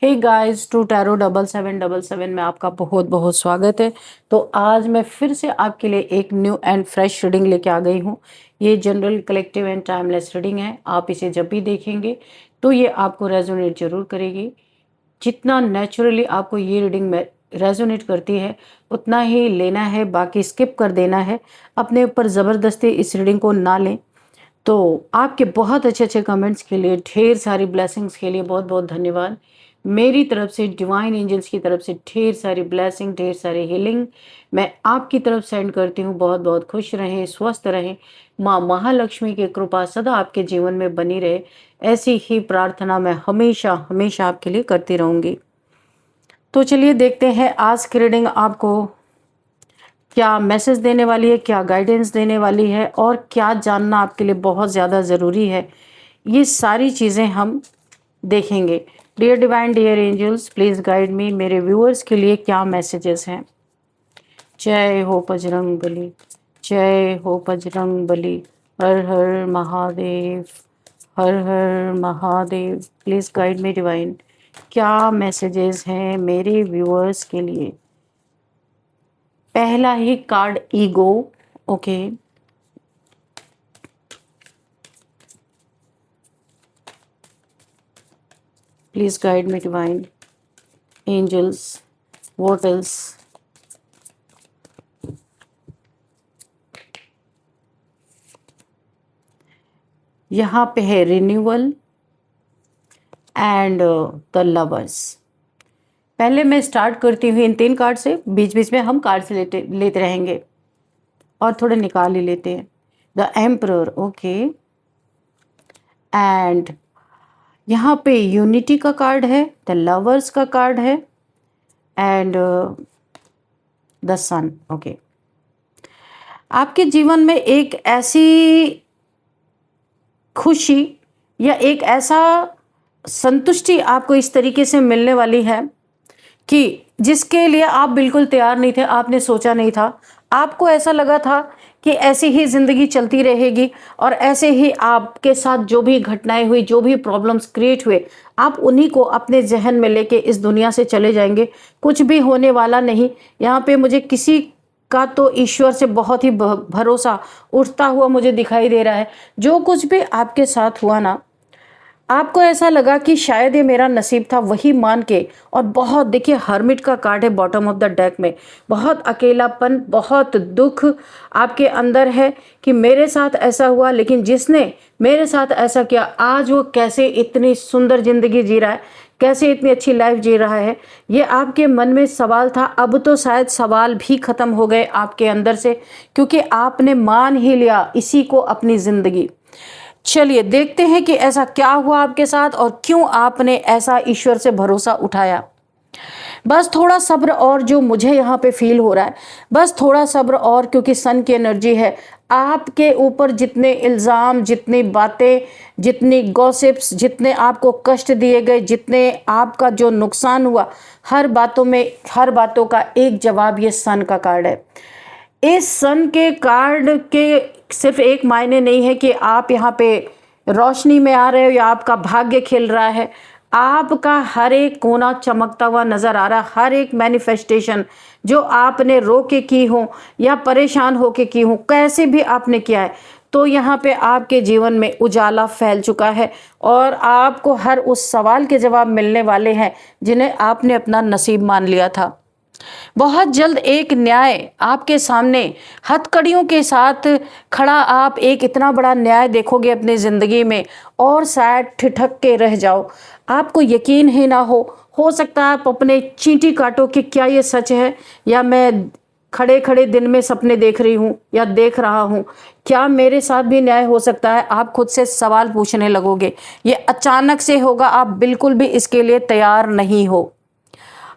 Hey guys, to tarot 7777 में आपका बहुत बहुत स्वागत है। तो आज मैं फिर से आपके लिए एक न्यू एंड फ्रेश रीडिंग लेके आ गई हूँ। ये general, collective and timeless reading है। आप इसे जब भी देखेंगे तो ये आपको रेजोनेट जरूर करेगी। जितना नेचुरली आपको ये रीडिंग में रेजोनेट करती है उतना ही लेना है, बाकी स्किप कर देना है। अपने ऊपर ज़बरदस्ती इस रीडिंग को ना लें। तो आपके बहुत अच्छे अच्छे कमेंट्स के लिए, ढेर सारी ब्लेसिंग्स के लिए बहुत बहुत धन्यवाद। मेरी तरफ से, डिवाइन एंजल्स की तरफ से ढेर सारी ब्लेसिंग, ढेर सारी हीलिंग मैं आपकी तरफ सेंड करती हूँ। बहुत बहुत खुश रहें, स्वस्थ रहें, माँ महालक्ष्मी की कृपा सदा आपके जीवन में बनी रहे, ऐसी ही प्रार्थना मैं हमेशा हमेशा आपके लिए करती रहूँगी। तो चलिए देखते हैं आज की रीडिंग आपको क्या मैसेज देने वाली है, क्या गाइडेंस देने वाली है और क्या जानना आपके लिए बहुत ज़्यादा ज़रूरी है। ये सारी चीज़ें हम देखेंगे। Dear divine, dear angels, please guide me. मेरे व्यूअर्स के लिए क्या मैसेजेस हैं। जय हो बजरंग बली, जय हो बजरंग बली। हर हर महादेव, हर हर Mahadev. Please guide me divine, क्या मैसेजेस हैं मेरे व्यूअर्स के लिए। पहला ही card ego. Okay, please guide me divine angels, what else. यहाँ पे है रिन्यूअल एंड द लवर्स। पहले मैं स्टार्ट करती हूँ इन 3 कार्ड से, बीच बीच में हम कार्ड से लेते रहेंगे और थोड़े निकाल ही लेते हैं। द एम्परर, ओके, एंड यहाँ पे यूनिटी का कार्ड है, द लवर्स का कार्ड है एंड द सन। ओके, आपके जीवन में एक ऐसी खुशी या एक ऐसा संतुष्टि आपको इस तरीके से मिलने वाली है कि जिसके लिए आप बिल्कुल तैयार नहीं थे, आपने सोचा नहीं था। आपको ऐसा लगा था कि ऐसी ही ज़िंदगी चलती रहेगी और ऐसे ही आपके साथ जो भी घटनाएं हुई, जो भी प्रॉब्लम्स क्रिएट हुए, आप उन्हीं को अपने जहन में लेके इस दुनिया से चले जाएंगे। कुछ भी होने वाला नहीं। यहाँ पे मुझे किसी का तो ईश्वर से बहुत ही भरोसा उठता हुआ मुझे दिखाई दे रहा है। जो कुछ भी आपके साथ हुआ ना, आपको ऐसा लगा कि शायद ये मेरा नसीब था, वही मान के। और बहुत, देखिए, हर्मिट का कार्ड है बॉटम ऑफ द डेक में। बहुत अकेलापन, बहुत दुख आपके अंदर है कि मेरे साथ ऐसा हुआ, लेकिन जिसने मेरे साथ ऐसा किया आज वो कैसे इतनी सुंदर जिंदगी जी रहा है, कैसे इतनी अच्छी लाइफ जी रहा है। ये आपके मन में सवाल था। अब तो शायद सवाल भी खत्म हो गए आपके अंदर से, क्योंकि आपने मान ही लिया इसी को अपनी जिंदगी। चलिए देखते हैं कि ऐसा क्या हुआ आपके साथ और क्यों आपने ऐसा ईश्वर से भरोसा उठाया। बस थोड़ा सब्र और, जो मुझे यहाँ पे फील हो रहा है, बस थोड़ा सब्र और, क्योंकि सन की एनर्जी है। आपके ऊपर जितने इल्ज़ाम, जितनी बातें, जितनी गॉसिप्स, जितने आपको कष्ट दिए गए, जितने आपका जो नुकसान हुआ, हर बातों में, हर बातों का एक जवाब ये सन का कार्ड है। इस सन के कार्ड के सिर्फ एक मायने नहीं है कि आप यहाँ पे रोशनी में आ रहे हो या आपका भाग्य खिल रहा है। आपका हर एक कोना चमकता हुआ नजर आ रहा है। हर एक मैनिफेस्टेशन जो आपने रो के की हो या परेशान होके की हो, कैसे भी आपने किया है, तो यहाँ पे आपके जीवन में उजाला फैल चुका है और आपको हर उस सवाल के जवाब मिलने वाले हैं जिन्हें आपने अपना नसीब मान लिया था। बहुत जल्द एक न्याय आपके सामने हथकड़ियों के साथ खड़ा, आप एक इतना बड़ा न्याय देखोगे अपनी ज़िंदगी में और शायद ठिठक के रह जाओ। आपको यकीन ही ना हो सकता है आप अपने चींटी काटो कि क्या ये सच है, या मैं खड़े खड़े दिन में सपने देख रही हूँ या देख रहा हूँ, क्या मेरे साथ भी न्याय हो सकता है। आप खुद से सवाल पूछने लगोगे। ये अचानक से होगा, आप बिल्कुल भी इसके लिए तैयार नहीं हो।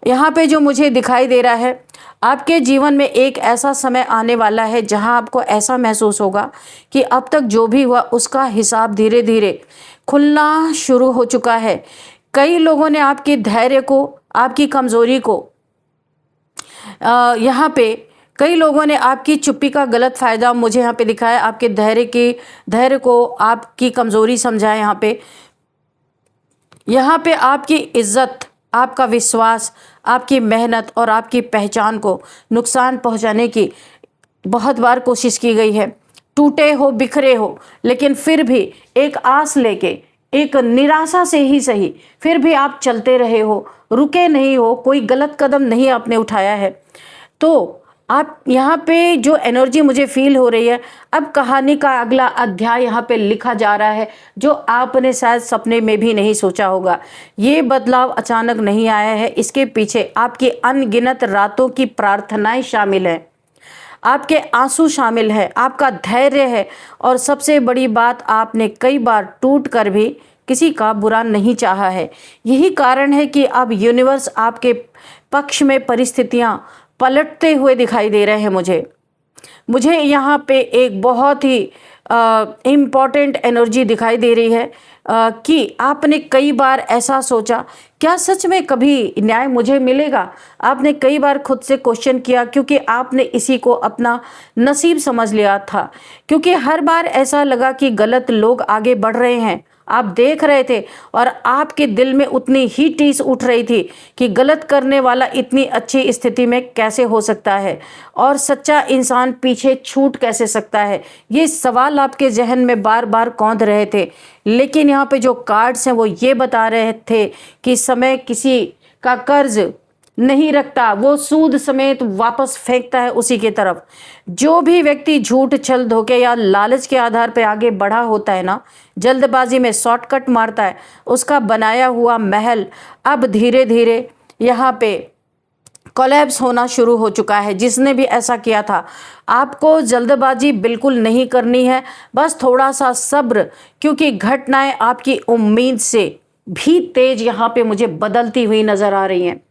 यहाँ पे जो मुझे दिखाई दे रहा है, आपके जीवन में एक ऐसा समय आने वाला है जहाँ आपको ऐसा महसूस होगा कि अब तक जो भी हुआ उसका हिसाब धीरे धीरे खुलना शुरू हो चुका है। कई लोगों ने आपके धैर्य को, आपकी कमज़ोरी को, यहाँ पे कई लोगों ने आपकी चुप्पी का गलत फ़ायदा मुझे यहाँ पे दिखाया, आपके धैर्य को आपकी कमज़ोरी समझा है। यहाँ पे आपकी इज्जत आपका विश्वास, आपकी मेहनत और आपकी पहचान को नुकसान पहुंचाने की बहुत बार कोशिश की गई है। टूटे हो, बिखरे हो, लेकिन फिर भी एक आस लेके, एक निराशा से ही सही, फिर भी आप चलते रहे हो, रुके नहीं हो, कोई गलत कदम नहीं आपने उठाया है। तो आप यहाँ पे जो एनर्जी मुझे फील हो रही है, अब कहानी का अगला अध्याय यहाँ पे लिखा जा रहा है, जो आपने शायद सपने में भी नहीं सोचा होगा। ये बदलाव अचानक नहीं आया है, इसके पीछे आपकी अनगिनत रातों की प्रार्थनाएं शामिल हैं, आपके आंसू शामिल है, आपका धैर्य है, और सबसे बड़ी बात, आपने कई बार टूट कर भी किसी का बुरा नहीं चाहा है। यही कारण है कि अब यूनिवर्स आपके पक्ष में परिस्थितियां पलटते हुए दिखाई दे रहे हैं। मुझे यहाँ पे एक बहुत ही इम्पॉर्टेंट एनर्जी दिखाई दे रही है कि आपने कई बार ऐसा सोचा, क्या सच में कभी न्याय मुझे मिलेगा? आपने कई बार खुद से क्वेश्चन किया, क्योंकि आपने इसी को अपना नसीब समझ लिया था। क्योंकि हर बार ऐसा लगा कि गलत लोग आगे बढ़ रहे हैं, आप देख रहे थे, और आपके दिल में उतनी ही टीस उठ रही थी कि गलत करने वाला इतनी अच्छी स्थिति में कैसे हो सकता है, और सच्चा इंसान पीछे छूट कैसे सकता है। ये सवाल आपके जहन में बार बार कौंध रहे थे। लेकिन यहाँ पे जो कार्ड्स हैं वो ये बता रहे थे कि समय किसी का कर्ज नहीं रखता, वो सूद समेत वापस फेंकता है उसी की तरफ। जो भी व्यक्ति झूठ, छल, धोखे या लालच के आधार पर आगे बढ़ा होता है ना, जल्दबाजी में शॉर्टकट मारता है, उसका बनाया हुआ महल अब धीरे धीरे यहाँ पे कोलैप्स होना शुरू हो चुका है। जिसने भी ऐसा किया था, आपको जल्दबाजी बिल्कुल नहीं करनी है, बस थोड़ा सा सब्र, क्योंकि घटनाएं आपकी उम्मीद से भी तेज यहाँ पे मुझे बदलती हुई नजर आ रही हैं।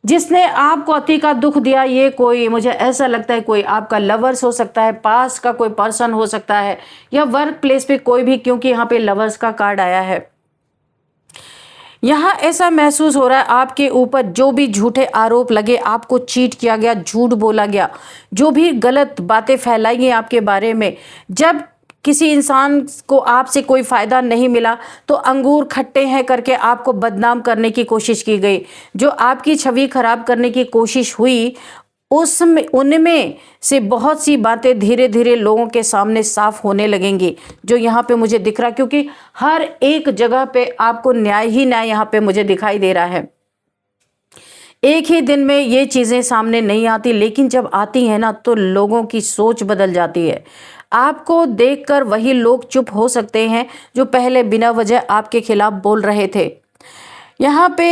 जिसने आपको अति का दुख दिया, ये कोई, मुझे ऐसा लगता है, कोई आपका लवर्स हो सकता है, पास का कोई पर्सन हो सकता है, या वर्क प्लेस पे कोई भी, क्योंकि यहाँ पे लवर्स का कार्ड आया है। यहाँ ऐसा महसूस हो रहा है आपके ऊपर जो भी झूठे आरोप लगे, आपको चीट किया गया, झूठ बोला गया, जो भी गलत बातें फैलाई गई आपके बारे में, जब किसी इंसान को आपसे कोई फ़ायदा नहीं मिला तो अंगूर खट्टे हैं करके आपको बदनाम करने की कोशिश की गई, जो आपकी छवि खराब करने की कोशिश हुई, उसमें उनमें से बहुत सी बातें धीरे धीरे लोगों के सामने साफ होने लगेंगी, जो यहाँ पे मुझे दिख रहा, क्योंकि हर एक जगह पे आपको न्याय ही न्याय यहाँ पे मुझे दिखाई दे रहा है। एक ही दिन में ये चीज़ें सामने नहीं आती, लेकिन जब आती हैं ना, तो लोगों की सोच बदल जाती है। आपको देखकर वही लोग चुप हो सकते हैं जो पहले बिना वजह आपके खिलाफ बोल रहे थे। यहाँ पे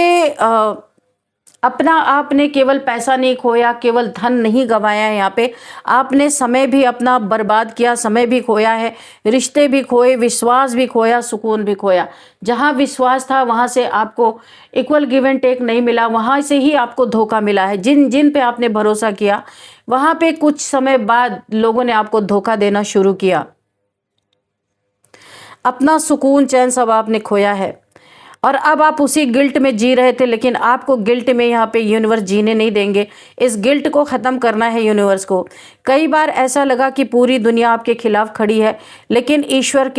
अपना आपने केवल पैसा नहीं खोया, केवल धन नहीं गंवाया है, यहाँ पे आपने समय भी अपना बर्बाद किया, समय भी खोया है, रिश्ते भी खोए, विश्वास भी खोया, सुकून भी खोया। जहाँ विश्वास था वहाँ से आपको इक्वल गिव एंड टेक नहीं मिला, वहाँ से ही आपको धोखा मिला है। जिन जिन पे आपने भरोसा किया, वहाँ पे कुछ समय बाद लोगों ने आपको धोखा देना शुरू किया। अपना सुकून, चैन सब आपने खोया है, और अब आप उसी गिल्ट में जी रहे थे, लेकिन आपको गिल्ट में यहाँ पे यूनिवर्स जीने नहीं देंगे। इस गिल्ट को ख़त्म करना है यूनिवर्स को। कई बार ऐसा लगा कि पूरी दुनिया आपके खिलाफ खड़ी है, लेकिन ईश्वर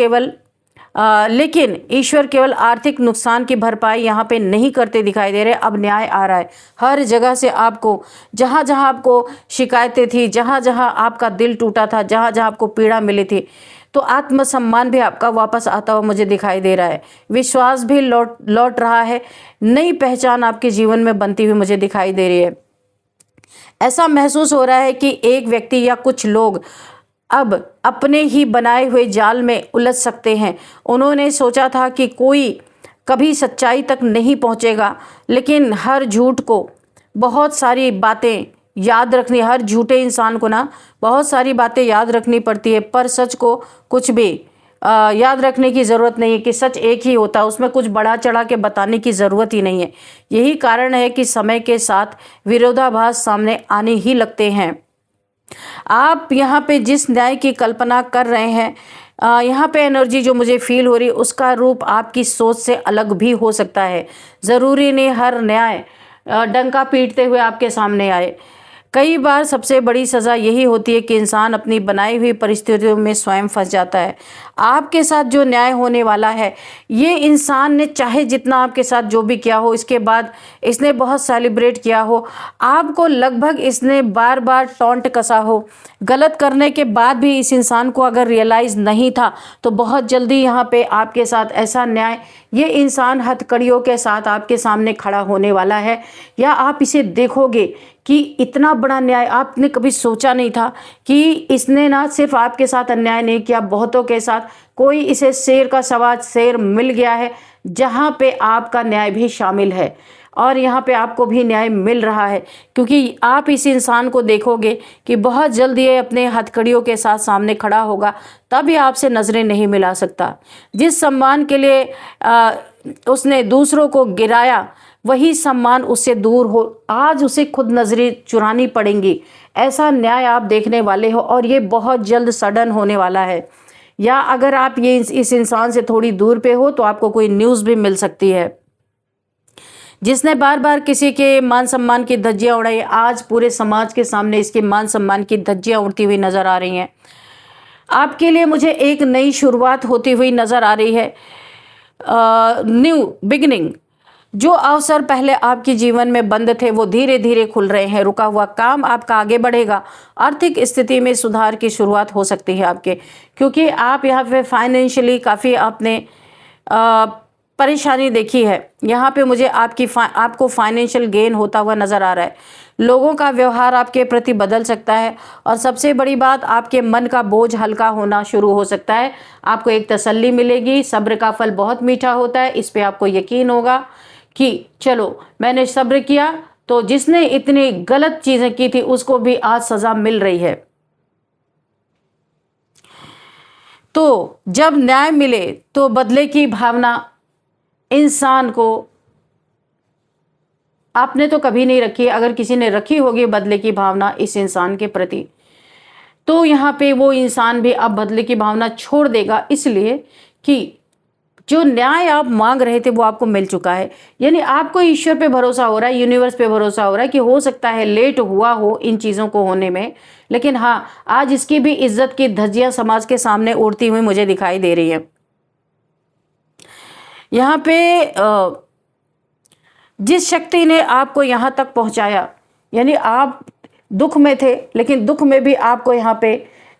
केवल आर्थिक नुकसान की भरपाई यहाँ पे नहीं करते दिखाई दे रहे। अब न्याय आ रहा है हर जगह से। आपको जहाँ जहाँ आपको शिकायतें थी, जहाँ जहाँ आपका दिल टूटा था, जहाँ जहाँ आपको पीड़ा मिली थी, तो आत्मसम्मान भी आपका वापस आता हुआ मुझे दिखाई दे रहा है। विश्वास भी लौट रहा है। नई पहचान आपके जीवन में बनती हुई मुझे दिखाई दे रही है। ऐसा महसूस हो रहा है कि एक व्यक्ति या कुछ लोग अब अपने ही बनाए हुए जाल में उलझ सकते हैं। उन्होंने सोचा था कि कोई कभी सच्चाई तक नहीं पहुंचेगा, लेकिन हर झूठ को बहुत सारी बातें याद रखनी, हर झूठे इंसान को ना बहुत सारी बातें याद रखनी पड़ती है, पर सच को कुछ भी याद रखने की ज़रूरत नहीं है कि सच एक ही होता है, उसमें कुछ बढ़ा चढ़ा के बताने की ज़रूरत ही नहीं है। यही कारण है कि समय के साथ विरोधाभास सामने आने ही लगते हैं। आप यहाँ पे जिस न्याय की कल्पना कर रहे हैं, यहाँ पे एनर्जी जो मुझे फील हो रही है, उसका रूप आपकी सोच से अलग भी हो सकता है। ज़रूरी नहीं हर न्याय डंका पीटते हुए आपके सामने आए। कई बार सबसे बड़ी सज़ा यही होती है कि इंसान अपनी बनाई हुई परिस्थितियों में स्वयं फंस जाता है। आपके साथ जो न्याय होने वाला है, ये इंसान ने चाहे जितना आपके साथ जो भी किया हो, इसके बाद इसने बहुत सेलिब्रेट किया हो, आपको लगभग इसने बार बार टॉन्ट कसा हो, गलत करने के बाद भी इस इंसान को अगर रियलाइज़ नहीं था, तो बहुत जल्दी यहाँ पे आपके साथ ऐसा न्याय, ये इंसान हथकड़ियों के साथ आपके सामने खड़ा होने वाला है। या आप इसे देखोगे कि इतना बड़ा न्याय आपने कभी सोचा नहीं था कि इसने ना सिर्फ आपके साथ अन्याय नहीं किया, बहुतों के साथ, कोई इसे शेर का सवा शेर मिल गया है जहाँ पे आपका न्याय भी शामिल है और यहाँ पे आपको भी न्याय मिल रहा है, क्योंकि आप इस इंसान को देखोगे कि बहुत जल्द ये अपने हथकड़ियों के साथ सामने खड़ा होगा, तभी आपसे नज़रें नहीं मिला सकता। जिस सम्मान के लिए उसने दूसरों को गिराया, वही सम्मान उससे दूर हो, आज उसे खुद नजरें चुरानी पड़ेंगी। ऐसा न्याय आप देखने वाले हो और ये बहुत जल्द सडन होने वाला है। या अगर आप ये इस इंसान से थोड़ी दूर पे हो तो आपको कोई न्यूज़ भी मिल सकती है। जिसने बार बार किसी के मान सम्मान की धज्जियां उड़ाई, आज पूरे समाज के सामने इसके मान सम्मान की धज्जियां उड़ती हुई नजर आ रही हैं। आपके लिए मुझे एक नई शुरुआत होती हुई नजर आ रही है, न्यू बिगिनिंग। जो अवसर पहले आपके जीवन में बंद थे, वो धीरे धीरे खुल रहे हैं। रुका हुआ काम आपका आगे बढ़ेगा। आर्थिक स्थिति में सुधार की शुरुआत हो सकती है आपके, क्योंकि आप यहाँ पे फाइनेंशियली काफ़ी आपने परेशानी देखी है। यहाँ पे मुझे आपको फाइनेंशियल गेन होता हुआ नज़र आ रहा है। लोगों का व्यवहार आपके प्रति बदल सकता है और सबसे बड़ी बात, आपके मन का बोझ हल्का होना शुरू हो सकता है। आपको एक तसल्ली मिलेगी। सब्र का फल बहुत मीठा होता है, इस पे आपको यकीन होगा कि चलो मैंने सब्र किया तो जिसने इतनी गलत चीज़ें की थी उसको भी आज सज़ा मिल रही है। तो जब न्याय मिले तो बदले की भावना इंसान को, आपने तो कभी नहीं रखी, अगर किसी ने रखी होगी बदले की भावना इस इंसान के प्रति, तो यहाँ पे वो इंसान भी अब बदले की भावना छोड़ देगा, इसलिए कि जो न्याय आप मांग रहे थे वो आपको मिल चुका है। यानी आपको ईश्वर पे भरोसा हो रहा है, यूनिवर्स पे भरोसा हो रहा है कि हो सकता है लेट हुआ हो इन चीज़ों को होने में, लेकिन हाँ, आज इसकी भी इज्जत की धज्जियां समाज के सामने उड़ती हुई मुझे दिखाई दे रही है। यहाँ पे जिस शक्ति ने आपको यहाँ तक पहुँचाया, यानी आप दुख में थे, लेकिन दुख में भी आपको यहाँ पे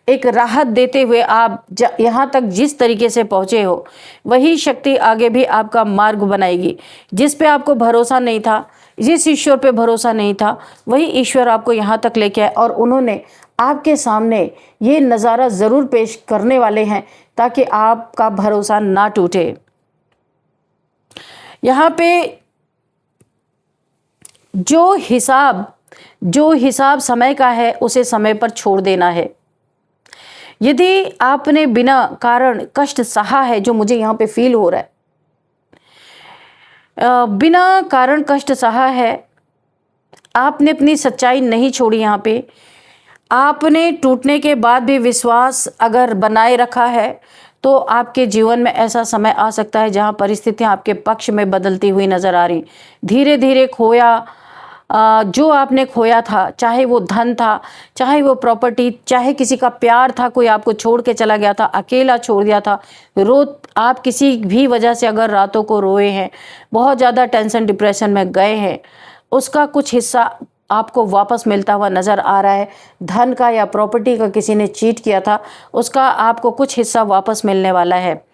एक राहत देते हुए आप यहाँ तक जिस तरीके से पहुँचे हो, वही शक्ति आगे भी आपका मार्ग बनाएगी। जिस पे आपको भरोसा नहीं था, जिस ईश्वर पे भरोसा नहीं था, वही ईश्वर आपको यहाँ तक लेके आए और उन्होंने आपके सामने ये नज़ारा ज़रूर पेश करने वाले हैं ताकि आपका भरोसा ना टूटे। यहाँ पे जो हिसाब समय का है, उसे समय पर छोड़ देना है। यदि आपने बिना कारण कष्ट सहा है, जो मुझे यहाँ पे फील हो रहा है, बिना कारण कष्ट सहा है, आपने अपनी सच्चाई नहीं छोड़ी। यहाँ पे आपने टूटने के बाद भी विश्वास अगर बनाए रखा है, तो आपके जीवन में ऐसा समय आ सकता है जहाँ परिस्थितियाँ आपके पक्ष में बदलती हुई नज़र आ रही। धीरे धीरे जो आपने खोया था, चाहे वो धन था, चाहे वो प्रॉपर्टी, चाहे किसी का प्यार था, कोई आपको छोड़ के चला गया था, अकेला छोड़ दिया था, आप किसी भी वजह से अगर रातों को रोए हैं, बहुत ज़्यादा टेंशन डिप्रेशन में गए हैं, उसका कुछ हिस्सा आपको वापस मिलता हुआ नज़र आ रहा है। धन का या प्रॉपर्टी का किसी ने चीट किया था, उसका आपको कुछ हिस्सा वापस मिलने वाला है।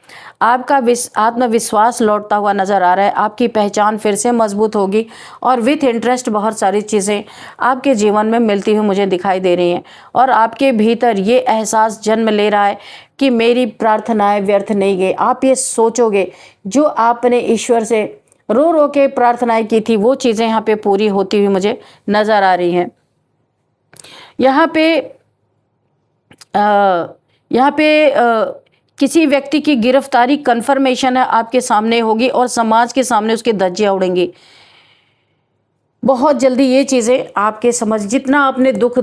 आपका आत्मविश्वास लौटता हुआ नज़र आ रहा है। आपकी पहचान फिर से मजबूत होगी और विथ इंटरेस्ट बहुत सारी चीज़ें आपके जीवन में मिलती हुई मुझे दिखाई दे रही हैं और आपके भीतर ये एहसास जन्म ले रहा है कि मेरी प्रार्थनाएं व्यर्थ नहीं गई। आप ये सोचोगे, जो आपने ईश्वर से रो रो के प्रार्थनाएं की थी, वो चीज़ें यहाँ पे पूरी होती हुई मुझे नज़र आ रही हैं। यहाँ पे किसी व्यक्ति की गिरफ्तारी कन्फर्मेशन है आपके सामने होगी और समाज के सामने उसके धज्जियां उड़ेंगी। बहुत जल्दी ये चीज़ें आपके समझ, जितना आपने दुख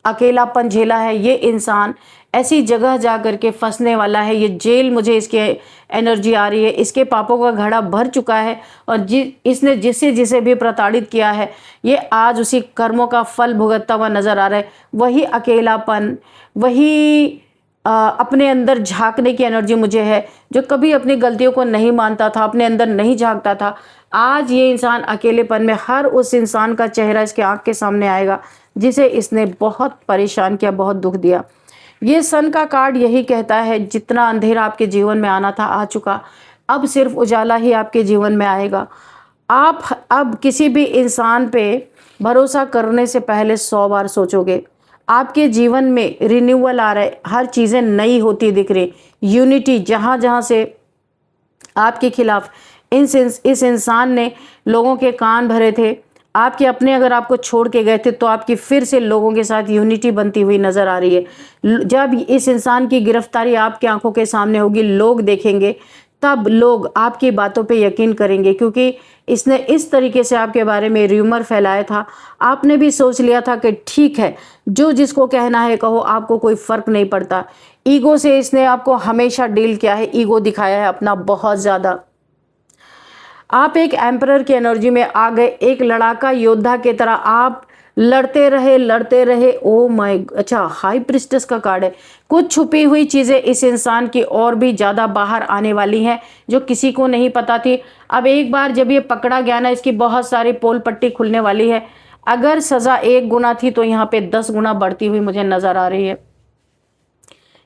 अकेलापन झेला है, ये इंसान ऐसी जगह जा कर के फंसने वाला है। ये जेल, मुझे इसकी एनर्जी आ रही है, इसके पापों का घड़ा भर चुका है और इसने जिसे भी प्रताड़ित किया है, ये आज उसी कर्मों का फल भुगतता हुआ नज़र आ रहा है। वही अकेलापन, वही अपने अंदर झांकने की एनर्जी मुझे है, जो कभी अपनी गलतियों को नहीं मानता था, अपने अंदर नहीं झांकता था, आज ये इंसान अकेलेपन में हर उस इंसान का चेहरा इसके आँख के सामने आएगा जिसे इसने बहुत परेशान किया, बहुत दुख दिया। ये सन का कार्ड यही कहता है, जितना अंधेरा आपके जीवन में आना था आ चुका, अब सिर्फ उजाला ही आपके जीवन में आएगा। आप अब किसी भी इंसान पे भरोसा करने से पहले 100 बार सोचोगे। आपके जीवन में रिन्यूअल आ रहा है, हर चीज़ें नई होती दिख रही, यूनिटी जहाँ जहाँ से आपके खिलाफ इस इंसान ने लोगों के कान भरे थे, आपके अपने अगर आपको छोड़ के गए थे, तो आपकी फिर से लोगों के साथ यूनिटी बनती हुई नज़र आ रही है। जब इस इंसान की गिरफ्तारी आपकी आंखों के सामने होगी, लोग देखेंगे, तब लोग आपकी बातों पे यकीन करेंगे, क्योंकि इसने इस तरीके से आपके बारे में र्यूमर फैलाया था। आपने भी सोच लिया था कि ठीक है, जो जिसको कहना है कहो, आपको कोई फ़र्क नहीं पड़ता। ईगो से इसने आपको हमेशा डील किया है, ईगो दिखाया है अपना बहुत ज़्यादा। आप एक एम्परर की एनर्जी में आ गए, एक लड़ाका योद्धा की तरह आप लड़ते रहे। ओ माय, अच्छा, हाई प्रिस्टेस का कार्ड है। कुछ छुपी हुई चीज़ें इस इंसान की और भी ज़्यादा बाहर आने वाली हैं, जो किसी को नहीं पता थी। अब एक बार जब ये पकड़ा गया ना, इसकी बहुत सारी पोल पट्टी खुलने वाली है। अगर सज़ा 1 गुना थी तो यहाँ पे 10 गुना बढ़ती हुई मुझे नज़र आ रही है।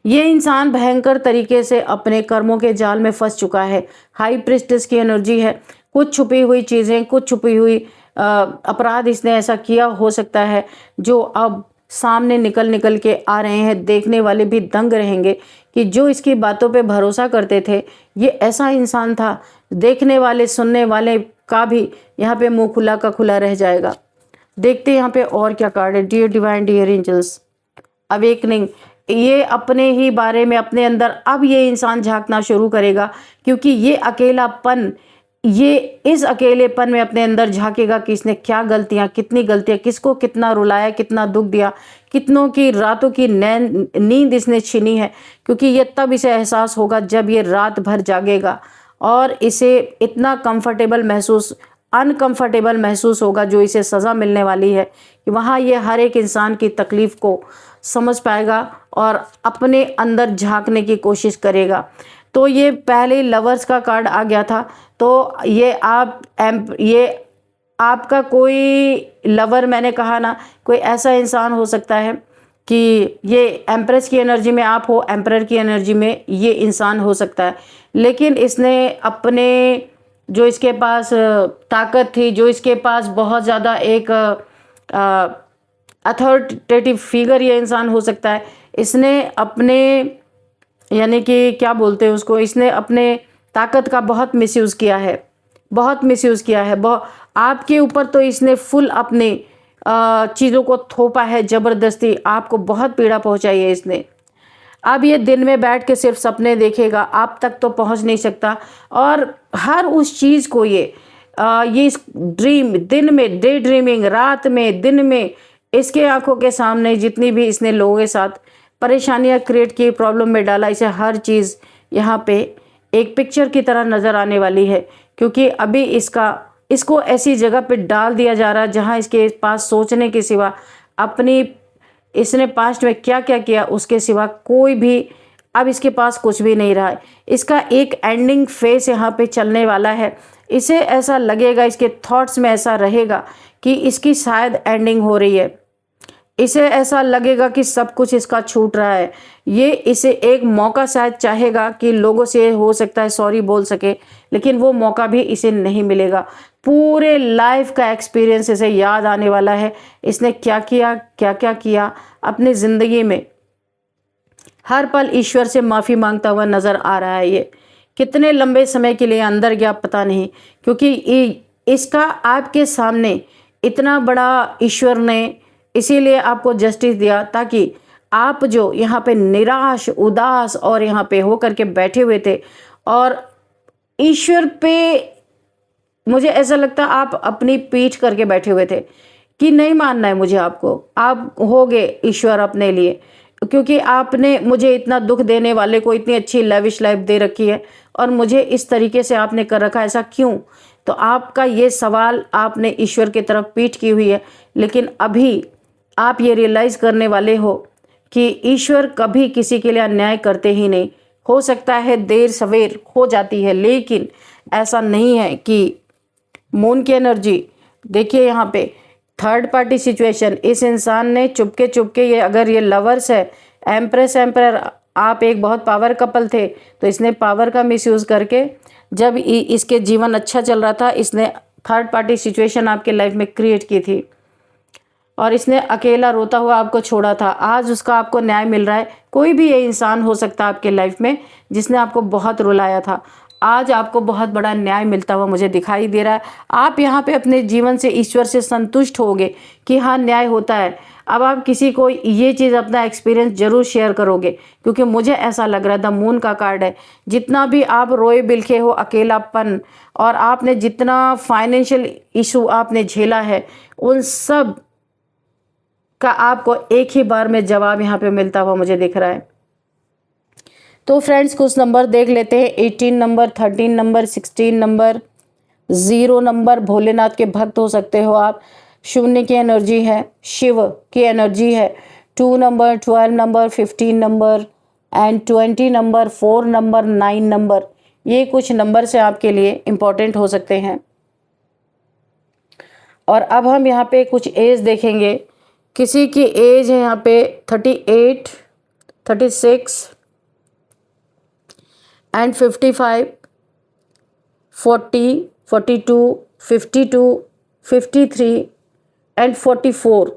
ये इंसान भयंकर तरीके से अपने कर्मों के जाल में फंस चुका है। हाई प्रिस्टेस की एनर्जी है। कुछ छुपी हुई चीज़ें, कुछ छुपी हुई अपराध इसने ऐसा किया हो सकता है, जो अब सामने निकल के आ रहे हैं। देखने वाले भी दंग रहेंगे कि जो इसकी बातों पे भरोसा करते थे, ये ऐसा इंसान था। देखने वाले, सुनने वाले का भी यहाँ पे मुंह खुला का खुला रह जाएगा। देखते हैं यहाँ पे और क्या कार्ड है। Dear divine, dear angels, awakening. ये अपने ही बारे में अपने अंदर अब ये इंसान झांकना शुरू करेगा, क्योंकि ये अकेलापन, ये इस अकेलेपन में अपने अंदर झांकेगा कि इसने क्या गलतियां, कितनी गलतियां, किसको कितना रुलाया, कितना दुख दिया, कितनों की रातों की नींद इसने छीनी है। क्योंकि ये तब इसे एहसास होगा जब ये रात भर जागेगा और इसे इतना अनकंफर्टेबल महसूस होगा, जो इसे सज़ा मिलने वाली है, कि वहाँ ये हर एक इंसान की तकलीफ़ को समझ पाएगा और अपने अंदर झांकने की कोशिश करेगा। तो ये पहले लवर्स का कार्ड आ गया था। तो ये आपका कोई लवर, मैंने कहा ना, कोई ऐसा इंसान हो सकता है कि ये एम्प्रेस की एनर्जी में आप हो, एम्परर की एनर्जी में ये इंसान हो सकता है। लेकिन इसने अपने, जो इसके पास ताकत थी, जो इसके पास बहुत ज़्यादा एक अथॉरिटेटिव फिगर ये इंसान हो सकता है, इसने अपने, यानी कि क्या बोलते हैं उसको, इसने अपने ताकत का बहुत मिसयूज़ किया है, बहुत मिसयूज़ किया है। आपके ऊपर तो इसने फुल अपने चीज़ों को थोपा है, ज़बरदस्ती आपको बहुत पीड़ा पहुंचाई है इसने। अब ये दिन में बैठ के सिर्फ सपने देखेगा, आप तक तो पहुंच नहीं सकता। और हर उस चीज़ को ये इस ड्रीम, दिन में डे ड्रीमिंग, रात में, दिन में, इसके आंखों के सामने जितनी भी इसने लोगों के साथ परेशानियां क्रिएट की, प्रॉब्लम में डाला, इसे हर चीज़ यहाँ पे एक पिक्चर की तरह नज़र आने वाली है। क्योंकि अभी इसको ऐसी जगह पे डाल दिया जा रहा है जहाँ इसके पास सोचने के सिवा, अपनी, इसने पास्ट में क्या क्या किया उसके सिवा कोई भी अब इसके पास कुछ भी नहीं रहा है। इसका एक एंडिंग फेस यहाँ पे चलने वाला है। इसे ऐसा लगेगा, इसके थॉट्स में ऐसा रहेगा कि इसकी शायद एंडिंग हो रही है। इसे ऐसा लगेगा कि सब कुछ इसका छूट रहा है। ये इसे एक मौका शायद चाहेगा कि लोगों से हो सकता है सॉरी बोल सके, लेकिन वो मौका भी इसे नहीं मिलेगा। पूरे लाइफ का एक्सपीरियंस इसे याद आने वाला है, इसने क्या किया, क्या क्या किया अपनी ज़िंदगी में। हर पल ईश्वर से माफ़ी मांगता हुआ नज़र आ रहा है। ये कितने लंबे समय के लिए अंदर गया पता नहीं, क्योंकि इसका आपके सामने इतना बड़ा ईश्वर ने इसीलिए आपको जस्टिस दिया, ताकि आप जो यहाँ पे निराश, उदास और यहाँ पे होकर के बैठे हुए थे, और ईश्वर पे मुझे ऐसा लगता आप अपनी पीठ करके बैठे हुए थे कि नहीं मानना है मुझे आपको, आप होगे ईश्वर अपने लिए, क्योंकि आपने मुझे इतना दुख देने वाले को इतनी अच्छी लविश लाइफ दे रखी है और मुझे इस तरीके से आपने कर रखा, ऐसा क्यों? तो आपका ये सवाल आपने ईश्वर की तरफ पीठ की हुई है। लेकिन अभी आप ये रियलाइज़ करने वाले हो कि ईश्वर कभी किसी के लिए अन्याय करते ही नहीं। हो सकता है देर सवेर हो जाती है, लेकिन ऐसा नहीं है कि मून की एनर्जी देखिए यहाँ पे थर्ड पार्टी सिचुएशन, इस इंसान ने चुपके चुपके, ये अगर ये लवर्स है, एम्प्रेस एम्परर, आप एक बहुत पावर कपल थे, तो इसने पावर का मिसयूज़ करके, जब इसके जीवन अच्छा चल रहा था, इसने थर्ड पार्टी सिचुएशन आपके लाइफ में क्रिएट की थी और इसने अकेला रोता हुआ आपको छोड़ा था। आज उसका आपको न्याय मिल रहा है। कोई भी ये इंसान हो सकता है आपके लाइफ में जिसने आपको बहुत रुलाया था, आज आपको बहुत बड़ा न्याय मिलता हुआ मुझे दिखाई दे रहा है। आप यहाँ पे अपने जीवन से ईश्वर से संतुष्ट होगे कि हाँ न्याय होता है। अब आप किसी को ये चीज़ अपना एक्सपीरियंस जरूर शेयर करोगे, क्योंकि मुझे ऐसा लग रहा है द मून का कार्ड है। जितना भी आप रोए बिलखे हो, अकेलापन, और आपने जितना फाइनेंशियल इशू आपने झेला है, उन सब का आपको एक ही बार में जवाब यहाँ पे मिलता हुआ मुझे दिख रहा है। तो फ्रेंड्स कुछ नंबर देख लेते हैं। 18 number, 13 number, 16 number, 0 number, Bholenath के भक्त हो सकते हो आप। शून्य की एनर्जी है, शिव की एनर्जी है। 2 number, 12 number, 15 number and 20 number, 4 number, 9 number, ये कुछ नंबर से आपके लिए इम्पोर्टेंट हो सकते हैं। और अब हम यहाँ पे कुछ एज देखेंगे। किसी की एज है यहाँ पे 38, 36 एंड 55, 40, 42, 52, 53 एंड 44,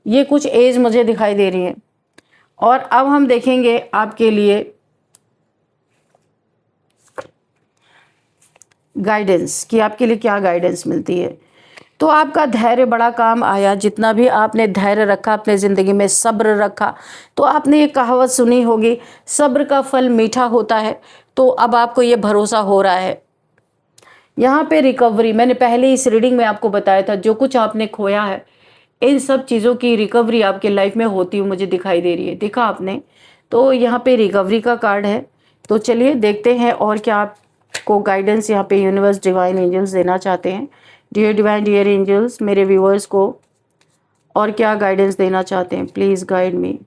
ये कुछ एज मुझे दिखाई दे रही है। और अब हम देखेंगे आपके लिए गाइडेंस, कि आपके लिए क्या गाइडेंस मिलती है। तो आपका धैर्य बड़ा काम आया। जितना भी आपने धैर्य रखा अपने ज़िंदगी में, सब्र रखा, तो आपने ये कहावत सुनी होगी, सब्र का फल मीठा होता है। तो अब आपको ये भरोसा हो रहा है। यहाँ पे रिकवरी, मैंने पहले इस रीडिंग में आपको बताया था, जो कुछ आपने खोया है, इन सब चीज़ों की रिकवरी आपके लाइफ में होती हुई मुझे दिखाई दे रही है। देखा आपने, तो यहाँ पे रिकवरी का कार्ड है। तो चलिए देखते हैं और क्या आपको गाइडेंस यहाँ पे यूनिवर्स, डिवाइन एंजल्स देना चाहते हैं। डियर डिवाइन, डियर एंजल्स, मेरे व्यूअर्स को और क्या गाइडेंस देना चाहते हैं, प्लीज़ गाइड मी।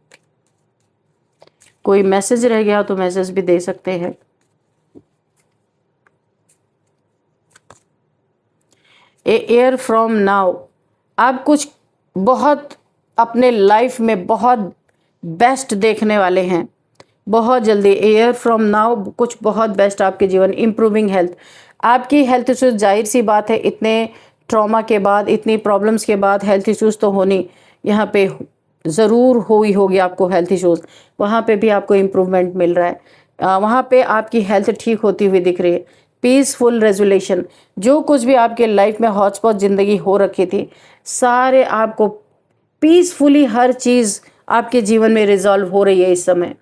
कोई मैसेज रह गया तो मैसेज भी दे सकते हैं। ए ईयर फ्रॉम नाउ, आप कुछ बहुत अपने लाइफ में बहुत बेस्ट देखने वाले हैं बहुत जल्दी। ईयर फ्रॉम नाउ कुछ बहुत बेस्ट आपके जीवन। इम्प्रूविंग हेल्थ, आपकी हेल्थ इश्यूज, जाहिर सी बात है, इतने ट्रॉमा के बाद, इतनी प्रॉब्लम्स के बाद हेल्थ इश्यूज तो होनी यहाँ पे ज़रूर हुई होगी आपको हेल्थ इश्यूज। वहाँ पे भी आपको इम्प्रूवमेंट मिल रहा है। वहाँ पे आपकी हेल्थ ठीक होती हुई दिख रही है। पीसफुल रेजोल्यूशन, जो कुछ भी आपके लाइफ में हॉटस्पॉट ज़िंदगी हो रखी थी, सारे आपको पीसफुली हर चीज़ आपके जीवन में रिजॉल्व हो रही है इस समय।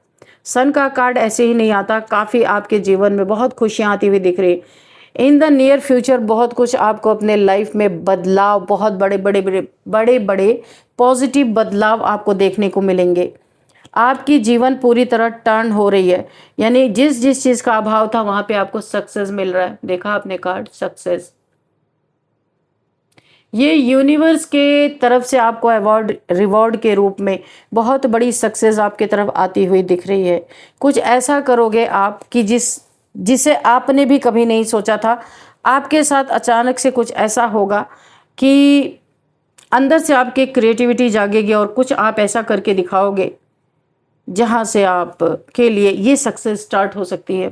सन का कार्ड ऐसे ही नहीं आता, काफ़ी आपके जीवन में बहुत खुशियाँ आती हुई दिख रही है। इन द नियर फ्यूचर बहुत कुछ आपको अपने लाइफ में बदलाव, बहुत बड़े बड़े पॉजिटिव बदलाव आपको देखने को मिलेंगे। आपकी जीवन पूरी तरह टर्न हो रही है, यानी जिस जिस चीज़ का अभाव था वहाँ पे आपको सक्सेस मिल रहा है। देखा आपने कार्ड सक्सेस, ये यूनिवर्स के तरफ से आपको अवार्ड, रिवॉर्ड के रूप में बहुत बड़ी सक्सेस आपके तरफ आती हुई दिख रही है। कुछ ऐसा करोगे आप कि जिसे आपने भी कभी नहीं सोचा था। आपके साथ अचानक से कुछ ऐसा होगा कि अंदर से आपकी क्रिएटिविटी जागेगी और कुछ आप ऐसा करके दिखाओगे जहाँ से आप के लिए ये सक्सेस स्टार्ट हो सकती है,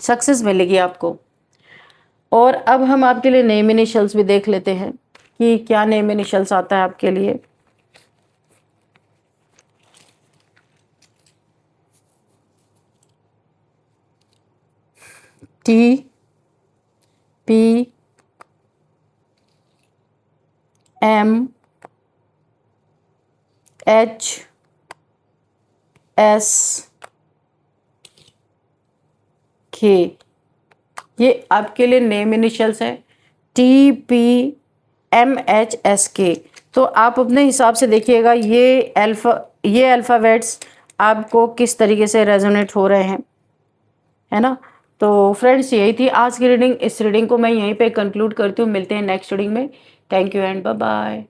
सक्सेस मिलेगी आपको। और अब हम आपके लिए नेम इनिशियल्स भी देख लेते हैं कि क्या नेम इनिशियल्स आता है आपके लिए। T, P, M, H, S, K, ये आपके लिए नेम इनिशियल्स हैं। T, P, M, H, S, K. तो आप अपने हिसाब से देखिएगा ये अल्फ़ाबेट्स आपको किस तरीके से रेजोनेट हो रहे हैं, है ना। तो फ्रेंड्स यही थी आज की रीडिंग। इस रीडिंग को मैं यहीं पे कंक्लूड करती हूँ। मिलते हैं नेक्स्ट रीडिंग में। Thank you and bye bye.